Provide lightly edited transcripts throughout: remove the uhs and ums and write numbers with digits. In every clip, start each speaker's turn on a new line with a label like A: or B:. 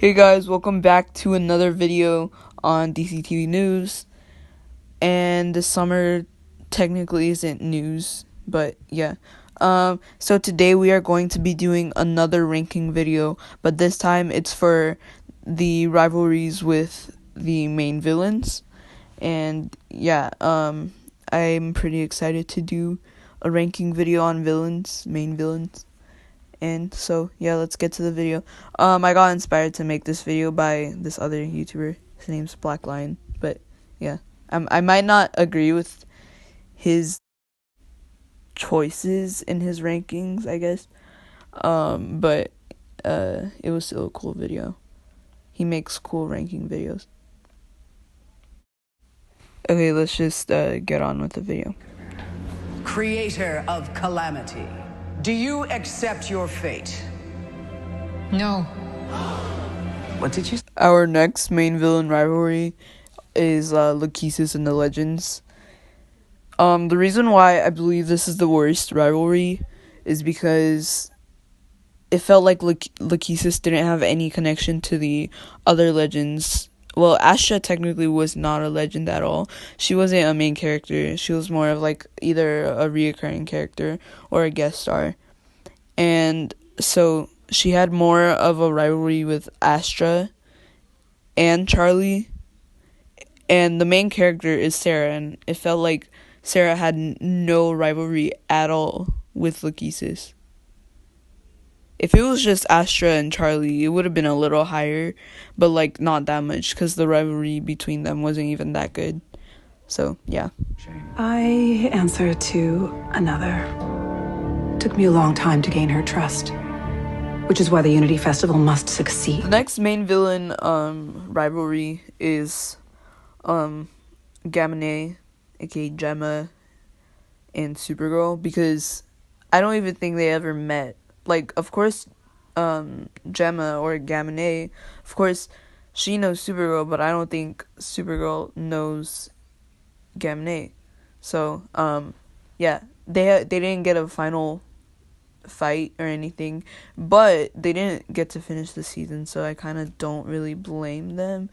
A: Hey guys, welcome back to another video on DCTV News. And this summer technically isn't news, but yeah. So today we are going to be doing another ranking video, but this time it's for the rivalries with the main villains. And yeah, I'm pretty excited to do a ranking video on main villains. And so, yeah, let's get to the video. I got inspired to make this video by this other YouTuber. His name's Black Lion. But, yeah. I might not agree with his choices in his rankings, I guess. But it was still a cool video. He makes cool ranking videos. Okay, let's just get on with the video.
B: Creator of calamity, do you accept your fate?
C: No.
B: What did you say?
A: Our next main villain rivalry is Lachesis and the Legends. The reason why I believe this is the worst rivalry is because it felt like Lachesis didn't have any connection to the other legends. Well, Astra technically was not a legend at all. She wasn't a main character. She was more of like either a reoccurring character or a guest star. And so she had more of a rivalry with Astra and Charlie. And the main character is Sarah, and it felt like Sarah had no rivalry at all with Lachesis. If it was just Astra and Charlie, it would have been a little higher, but like not that much because the rivalry between them wasn't even that good. So, yeah.
D: I answer to another. It took me a long time to gain her trust, which is why the Unity Festival must succeed.
A: The next main villain rivalry is Gamine, aka Gemma, and Supergirl, because I don't even think they ever met. Like, of course, Gemma or Gamine, of course, she knows Supergirl, but I don't think Supergirl knows Gamine. So, yeah, they didn't get a final fight or anything, but they didn't get to finish the season, so I kind of don't really blame them.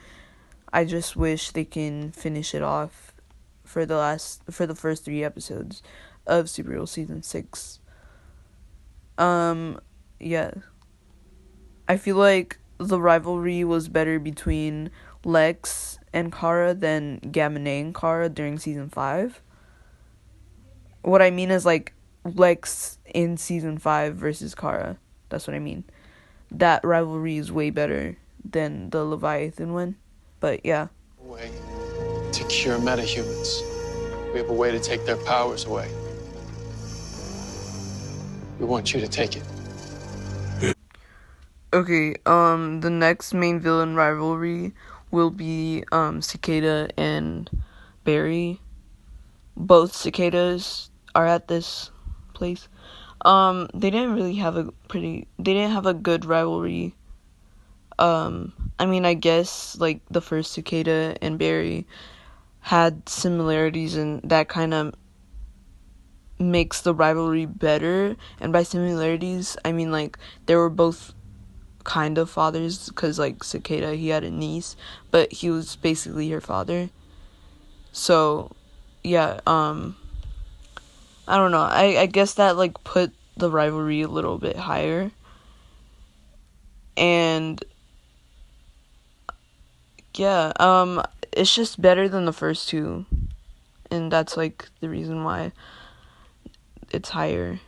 A: I just wish they can finish it off for the first 3 episodes of Supergirl season 6. Yeah. I feel like the rivalry was better between Lex and Kara than Gamine and Kara during season 5. What I mean is like Lex in season 5 versus Kara. That's what I mean. That rivalry is way better than the Leviathan one. But yeah.
E: Way to cure metahumans. We have a way to take their powers away. We want you to take it.
A: Okay, the next main villain rivalry will be Cicada and Barry. Both cicadas are at this place. They didn't really have they didn't have a good rivalry. I mean, I guess like the first Cicada and Barry had similarities, and that kind of makes the rivalry better. And by similarities, I mean like they were both kind of fathers, because like Cicada, he had a niece, but he was basically her father. So yeah, I don't know, I guess that like put the rivalry a little bit higher. And yeah, it's just better than the first two, and that's like the reason why it's higher.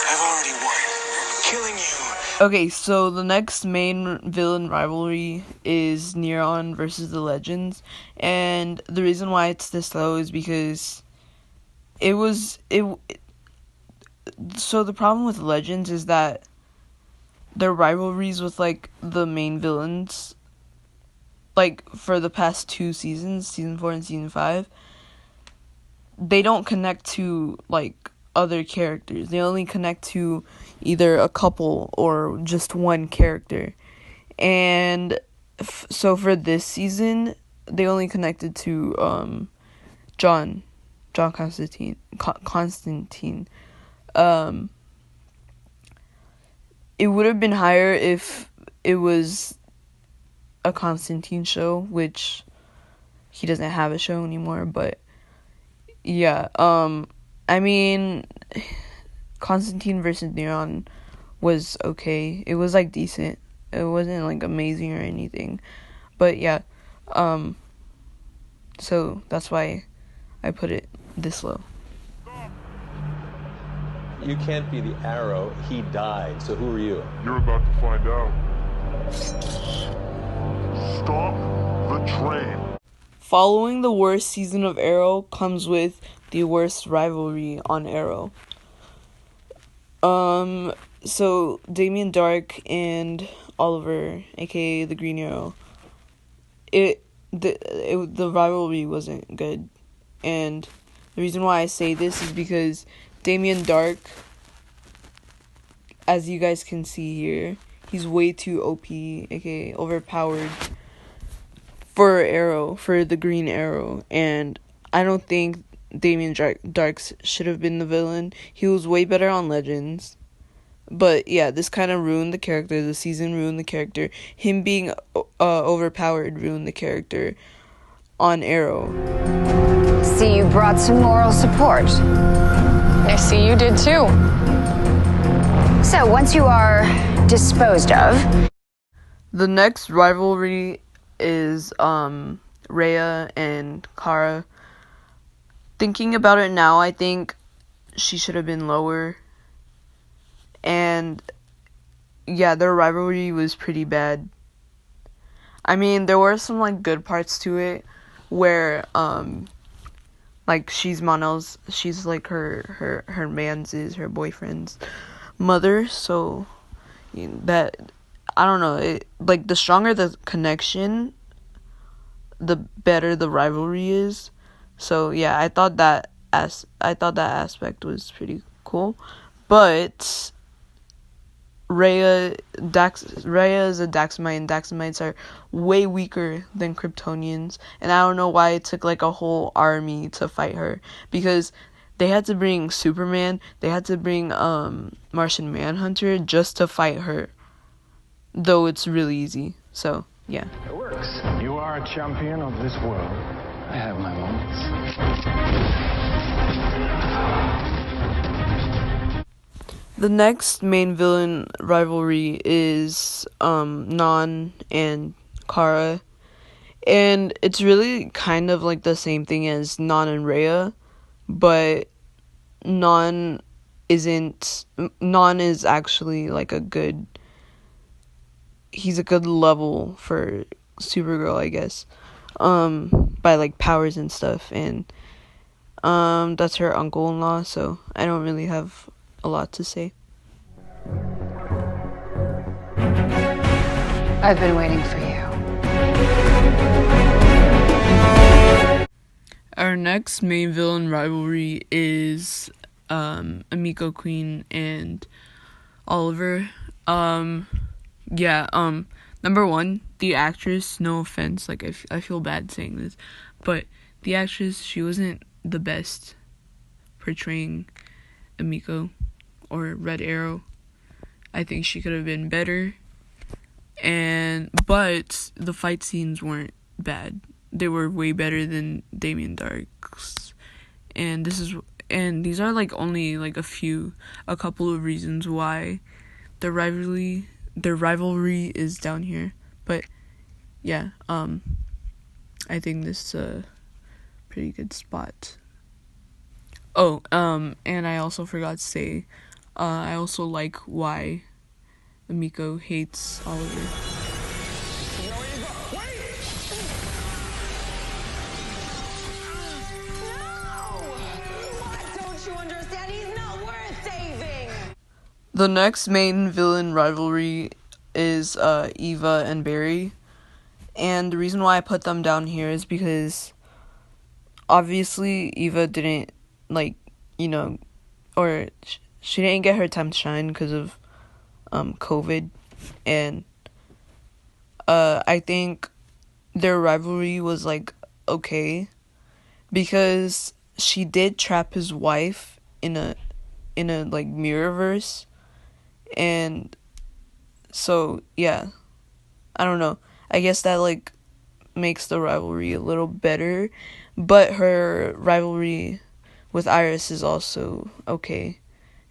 E: I've already won. Killing you.
A: Okay, so the next main villain rivalry is Neron versus the Legends, and the reason why it's this low is because so the problem with Legends is that their rivalries with like the main villains, like for the past 2 seasons, season 4 and season 5, they don't connect to like other characters. They only connect to either a couple or just one character. And so for this season, they only connected to John John Constantine. It would have been higher if it was a Constantine show, which he doesn't have a show anymore, but yeah, I mean, Constantine versus Neon was okay. It was like decent. It wasn't like amazing or anything. But yeah, so that's why I put it this low.
F: You can't be the Arrow. He died. So who are you?
G: You're about to find out. Stop the train.
A: Following the worst season of Arrow comes with the worst rivalry on Arrow. So Damien Dark and Oliver, aka the Green Arrow, the rivalry wasn't good, and the reason why I say this is because Damien Dark, as you guys can see here, he's way too OP, aka overpowered for the Green Arrow, and I don't think Damien Darks should have been the villain. He was way better on Legends. But yeah, this kind of ruined the character. The season ruined the character. Him being overpowered ruined the character on Arrow.
H: See, you brought some moral support.
C: I see you did too.
H: So, once you are disposed of...
A: The next rivalry is Rhea and Kara. Thinking about it now, I think she should have been lower. And yeah, their rivalry was pretty bad. I mean, there were some like good parts to it where like she's like her her boyfriend's mother, so that, I don't know, it, like, the stronger the connection, the better the rivalry is. So yeah, I thought that aspect was pretty cool. But Rhea is a Daxamite, and Daxamites are way weaker than Kryptonians, and I don't know why it took like a whole army to fight her, because they had to bring Superman, they had to bring Martian Manhunter just to fight her, though it's really easy. So yeah.
I: It works. You are a champion of this world. I have my moments.
A: The next main villain rivalry is Non and Kara, and it's really kind of like the same thing as Non and Rhea, but Non is actually like he's a good level for Supergirl, I guess, by like powers and stuff, and that's her uncle-in-law, so I don't really have a lot to say.
H: I've been waiting for you.
A: Our next main villain rivalry is Emiko Queen and Oliver. Number one, the actress, no offense, like I feel bad saying this, but the actress, she wasn't the best portraying Emiko or Red Arrow. I think she could have been better, but the fight scenes weren't bad. They were way better than Damien Dark's, and these are like only like a couple of reasons why their rivalry is down here. But yeah, I think this is a pretty good spot. Oh, and I also forgot to say, I also like why Emiko hates Oliver. The next main villain rivalry is Eva and Barry, and the reason why I put them down here is because obviously Eva didn't, like, or she didn't get her time to shine because of COVID, and I think their rivalry was like okay, because she did trap his wife in a like mirrorverse, and so yeah, I don't know. I guess that like makes the rivalry a little better, but her rivalry with Iris is also okay,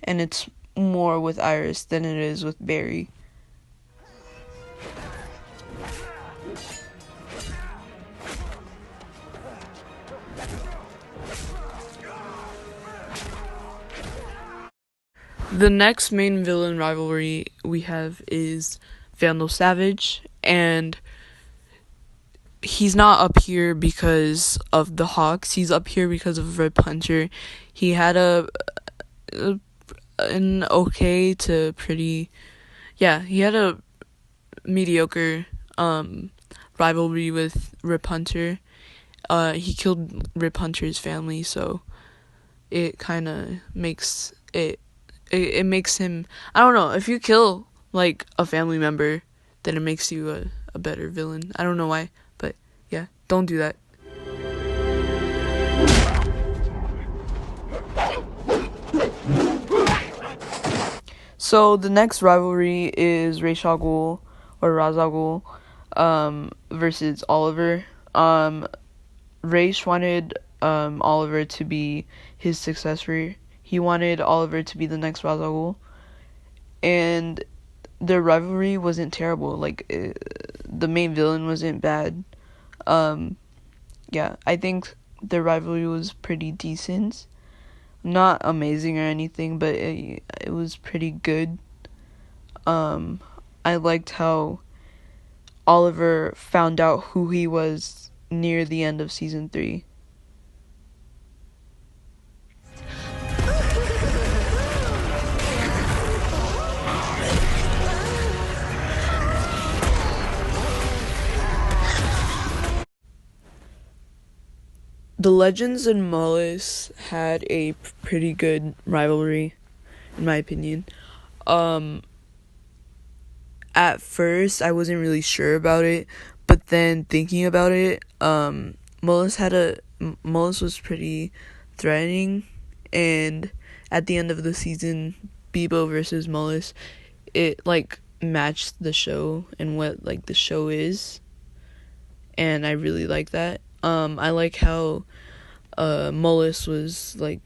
A: and it's more with Iris than it is with Barry. The next main villain rivalry we have is Vandal Savage, and he's not up here because of the Hawks. He's up here because of Red Hunter. He had an okay to pretty, yeah, he had a mediocre rivalry with Rip Hunter. He killed Rip Hunter's family, so it kind of makes it makes him, I don't know, if you kill like a family member, then it makes you a better villain. I don't know why, but yeah, don't do that. So the next rivalry is Ra's al Ghul or Ra's al Ghul versus Oliver. Ra's wanted Oliver to be his successor. He wanted Oliver to be the next Ra's al Ghul, and their rivalry wasn't terrible. Like the main villain wasn't bad. Yeah, I think their rivalry was pretty decent. Not amazing or anything, but it was pretty good. I liked how Oliver found out who he was near the end of season 3. The Legends and Mullis had a pretty good rivalry, in my opinion. At first, I wasn't really sure about it, but then thinking about it, Mullis was pretty threatening, and at the end of the season, Bebo versus Mullis, it like matched the show and what like the show is, and I really like that. I like how Mullis was like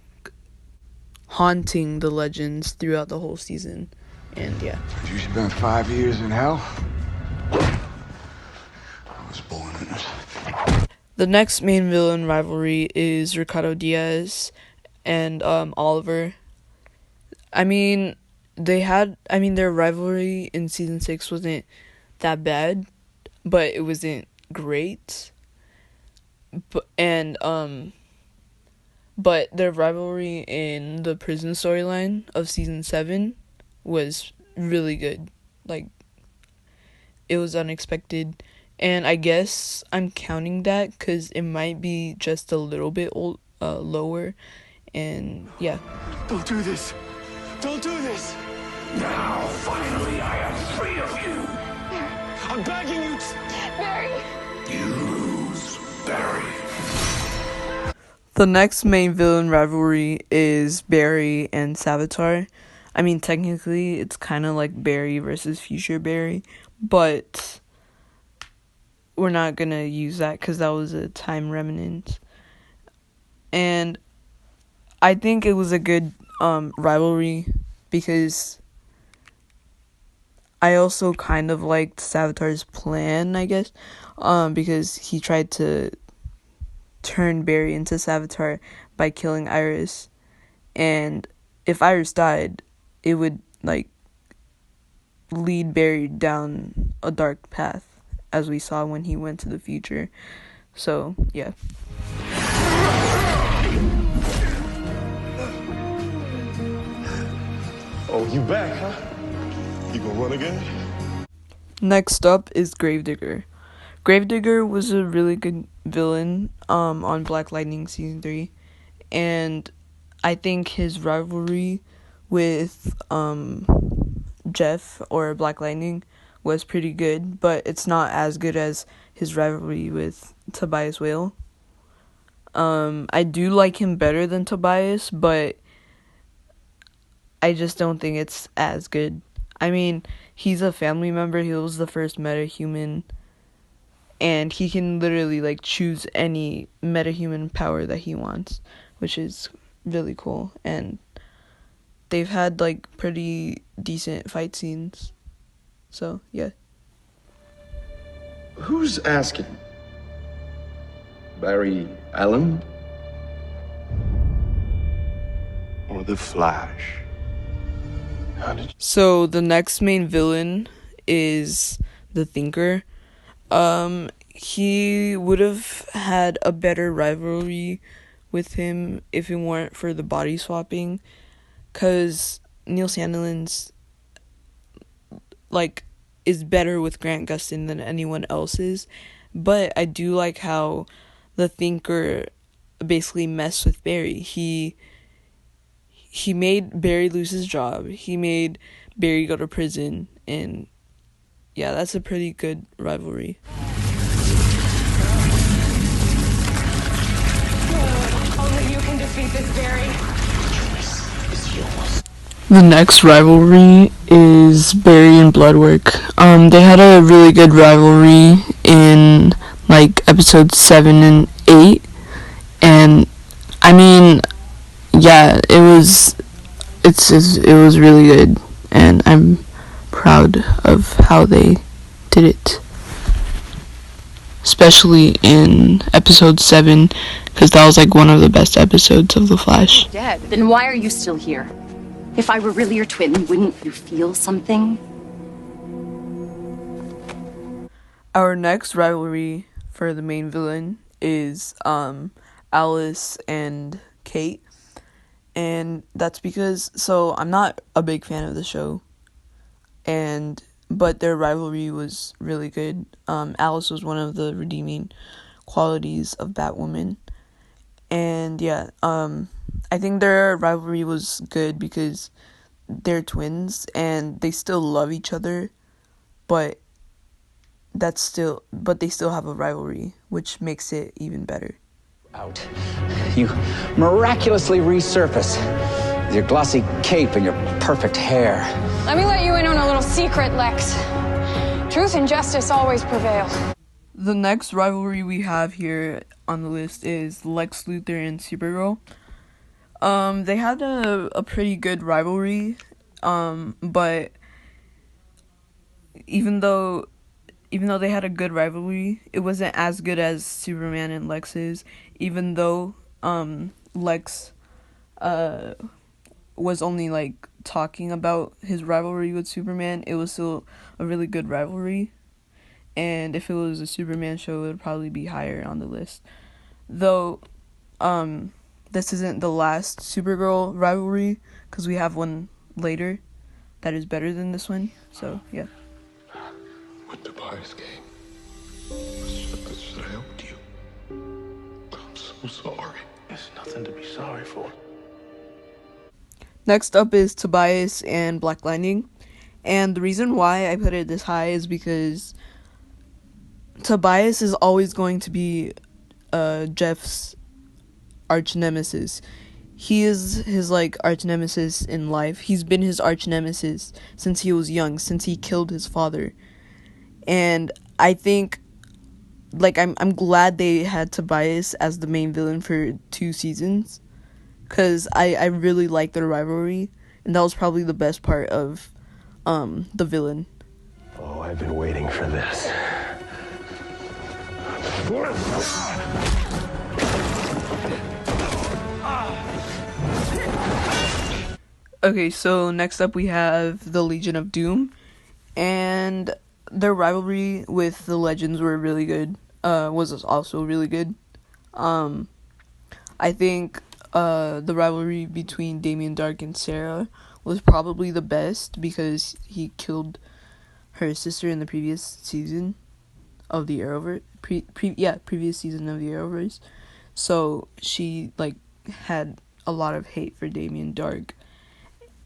A: haunting the Legends throughout the whole season, and yeah.
J: Did you spend 5 years in hell? I was born in it.
A: The next main villain rivalry is Ricardo Diaz and Oliver. I mean, their rivalry in season 6 wasn't that bad, but it wasn't great. But their rivalry in the prison storyline of season 7 was really good. Like, it was unexpected, and I guess I'm counting that because it might be just a little bit lower, and yeah.
J: Don't do this. Don't do this.
I: Now, finally, I am free of you.
J: I'm begging you.
H: Barry!
I: You lose, Barry.
A: The next main villain rivalry is Barry and Savitar. I mean, technically, it's kind of like Barry versus Future Barry, but we're not going to use that because that was a time remnant. And I think it was a good rivalry because I also kind of liked Savitar's plan, I guess, because he tried to turn Barry into Savitar by killing Iris, and if Iris died, it would like lead Barry down a dark path, as we saw when he went to the future. So yeah.
G: Oh, you back, huh? You gonna run again?
A: Next up is Gravedigger. Gravedigger was a really good villain on Black Lightning season 3, and I think his rivalry with Jeff or Black Lightning was pretty good, but it's not as good as his rivalry with Tobias Whale. I do like him better than Tobias, but I just don't think it's as good. I mean, he's a family member. He was the first metahuman, and he can literally like choose any metahuman power that he wants, which is really cool. And they've had like pretty decent fight scenes. So, yeah.
G: Who's asking? Barry Allen? Or the Flash? How did you...
A: So, the next main villain is the Thinker. He would have had a better rivalry with him if it weren't for the body swapping, cause Neil Sandilands like is better with Grant Gustin than anyone else is, but I do like how the Thinker basically messed with Barry. He made Barry lose his job. He made Barry go to prison, and yeah, that's a pretty good rivalry.
C: Only you can defeat this, Barry.
A: The next rivalry is Barry and Bloodwork. They had a really good rivalry in like episodes 7 and 8, and I mean, yeah, it was really good, and I'm proud of how they did it, especially in episode 7, because that was like one of the best episodes of The Flash.
K: Dead. Then why are you still here? If I were really your twin, wouldn't you feel something?
A: Our next rivalry for the main villain is Alice and Kate. And that's because, so I'm not a big fan of the show, but their rivalry was really good. Alice was one of the redeeming qualities of Batwoman. And yeah, I think their rivalry was good because they're twins and they still love each other, but they still have a rivalry, which makes it even better.
L: Out. You miraculously resurface with your glossy cape and your perfect hair.
C: Let me let you in on a little secret, Lex. Truth and justice always prevail.
A: The next rivalry we have here on the list is Lex Luthor and Supergirl. They had a pretty good rivalry, but even though they had a good rivalry, it wasn't as good as Superman and Lex's. Even though Lex was only like talking about his rivalry with Superman, it was still a really good rivalry. And if it was a Superman show, it would probably be higher on the list. Though, this isn't the last Supergirl rivalry, because we have one later that is better than this one. So, yeah.
G: When Tobias came, I should have helped you. I'm so sorry. There's nothing to be sorry for.
A: Next up is Tobias and Black Lightning. And the reason why I put it this high is because Tobias is always going to be Jeff's arch nemesis. He is his like arch nemesis in life. He's been his arch nemesis since he was young, since he killed his father. And I think like I'm glad they had Tobias as the main villain for 2 seasons, cuz I really like their rivalry, and that was probably the best part of the villain.
I: Oh, I've been waiting for this.
A: Okay, so next up we have the Legion of Doom, and their rivalry with the Legends were really good. Was also really good. I think the rivalry between Damien Dark and Sarah was probably the best because he killed her sister in the previous season of the Arrowverse. Previous season of the Arrowverse. So she like had a lot of hate for Damien Dark.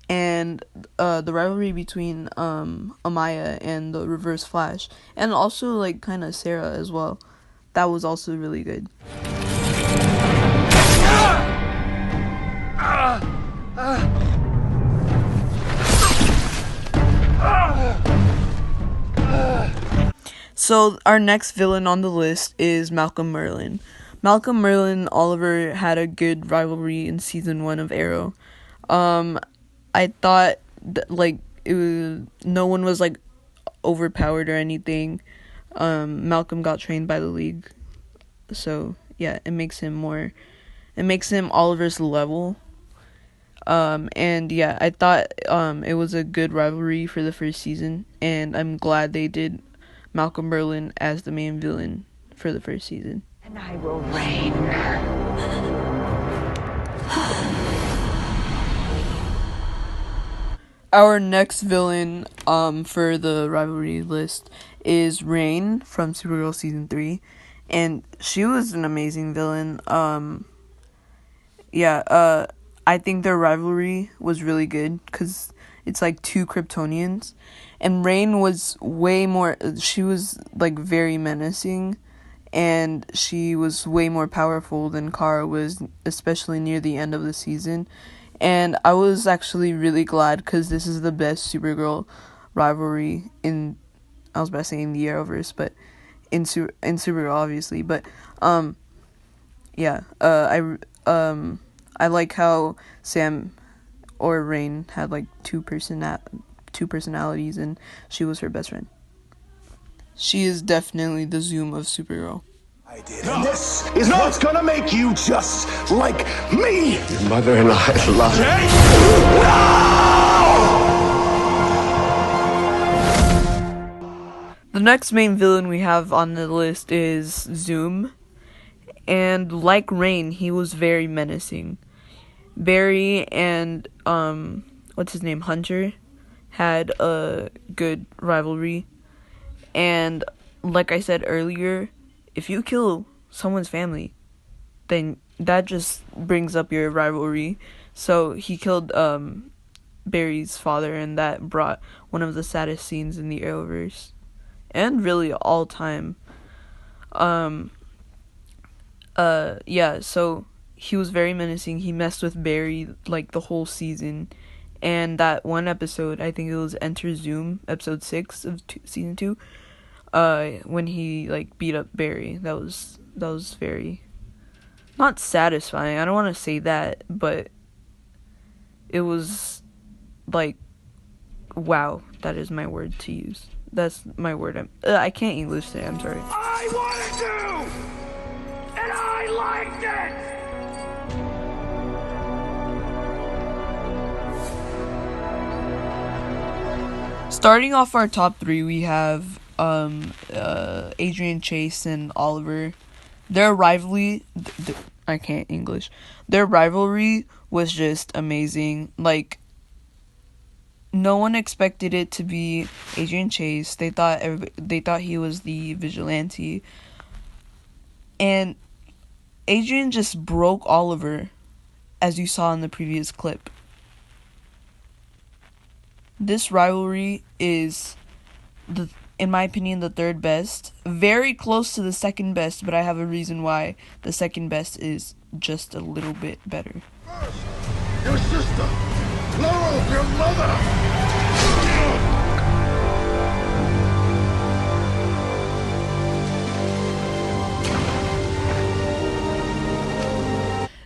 A: And the rivalry between Amaya and the Reverse Flash, and also like kind of Sarah as well, that was also really good. So our next villain on the list is Malcolm Merlyn. Malcolm Merlyn Oliver had a good rivalry in season 1 of Arrow. I thought like no one was like overpowered or anything. Malcolm got trained by the League, so yeah, it makes him Oliver's level. And yeah, I thought it was a good rivalry for the first season, and I'm glad they did Malcolm Merlyn as the main villain for the first season.
H: And I will reign.
A: Our next villain for the rivalry list is Rain from Supergirl season 3, and she was an amazing villain. I think their rivalry was really good because it's like two Kryptonians, and Rain was she was like very menacing, and she was way more powerful than Kara was, especially near the end of the season. And I was actually really glad because this is the best Supergirl rivalry I was about to say in the Arrowverse, but in Supergirl obviously. But I like how Sam or Rain had like two personalities, and she was her best friend. She is definitely the Zoom of Supergirl.
J: And this is what's gonna make you just like me! Your mother and I love you!
A: The next main villain we have on the list is Zoom. And like Rain, he was very menacing. Barry and what's his name, Hunter, had a good rivalry. And like I said earlier, if you kill someone's family, then that just brings up your rivalry. So he killed Barry's father, and that brought one of the saddest scenes in the Arrowverse, and really all time. So he was very menacing. He messed with Barry like the whole season, and that one episode, I think it was Enter Zoom, episode 6 of season 2, when he like beat up Barry. That was very not satisfying. I don't want to say that, but it was like, wow, that is my word to use. That's my word. I can't English today, I'm sorry.
J: I wanted to! And I liked
A: it! Starting off our top 3, we have Adrian Chase and Oliver. Their rivalry, I can't English. Their rivalry was just amazing. Like, no one expected it to be Adrian Chase. They thought he was the vigilante, and Adrian just broke Oliver, as you saw in the previous clip. This rivalry is, in my opinion, the third best. Very close to the second best, but I have a reason why the second best is just a little bit better.
J: Your sister! Laurel, your mother!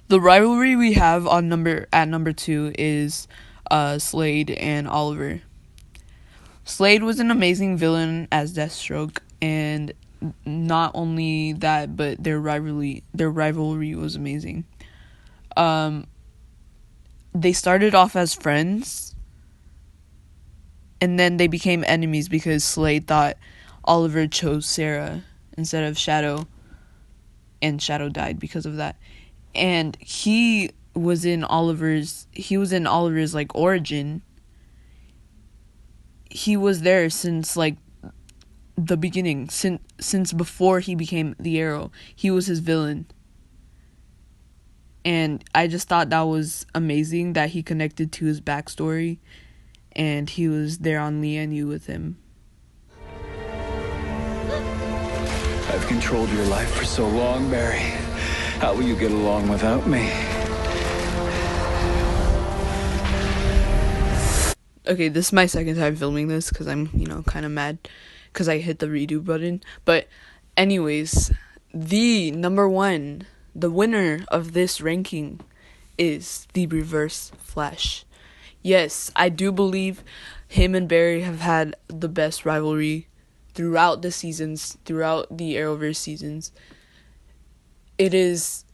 A: The rivalry we have at number 2 is Slade and Oliver. Slade was an amazing villain as Deathstroke, and not only that, but their rivalry was amazing. They started off as friends, and then they became enemies because Slade thought Oliver chose Sarah instead of Shadow, and Shadow died because of that. And he was in Oliver's like origin. He was there since like the beginning, since before he became the Arrow. He was his villain. And I just thought that was amazing that he connected to his backstory, and he was there on Lianu with him.
L: I've controlled your life for so long, Barry. How will you get along without me?
A: Okay, this is my second time filming this because I'm, kind of mad. because I hit the redo button. But anyways, the number one, the winner of this ranking is the Reverse Flash. Yes, I do believe him and Barry have had the best rivalry throughout the seasons, throughout the Arrowverse seasons. It is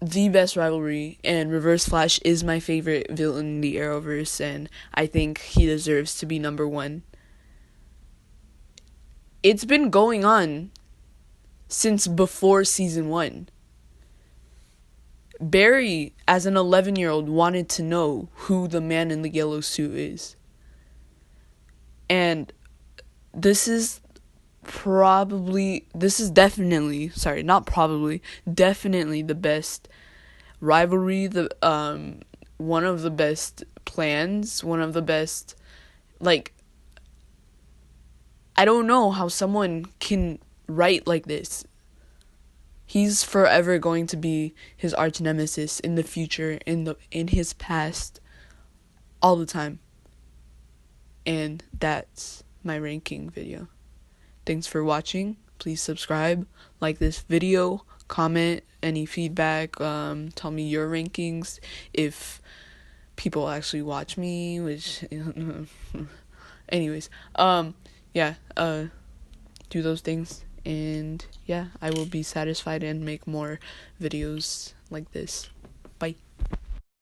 A: the best rivalry, and Reverse Flash is my favorite villain in the Arrowverse, and I think he deserves to be number one. It's been going on since before season 1. Barry, as an 11-year-old, wanted to know who the man in the yellow suit is. And this is definitely the best rivalry, one of the best plans, one of the best, like, I don't know how someone can write like this. He's forever going to be his arch nemesis in the future, in his past, all the time. And that's my ranking video. Thanks for watching. Please subscribe, like this video, comment any feedback, tell me your rankings if people actually watch me, which anyways, do those things, and yeah, I will be satisfied and make more videos like this.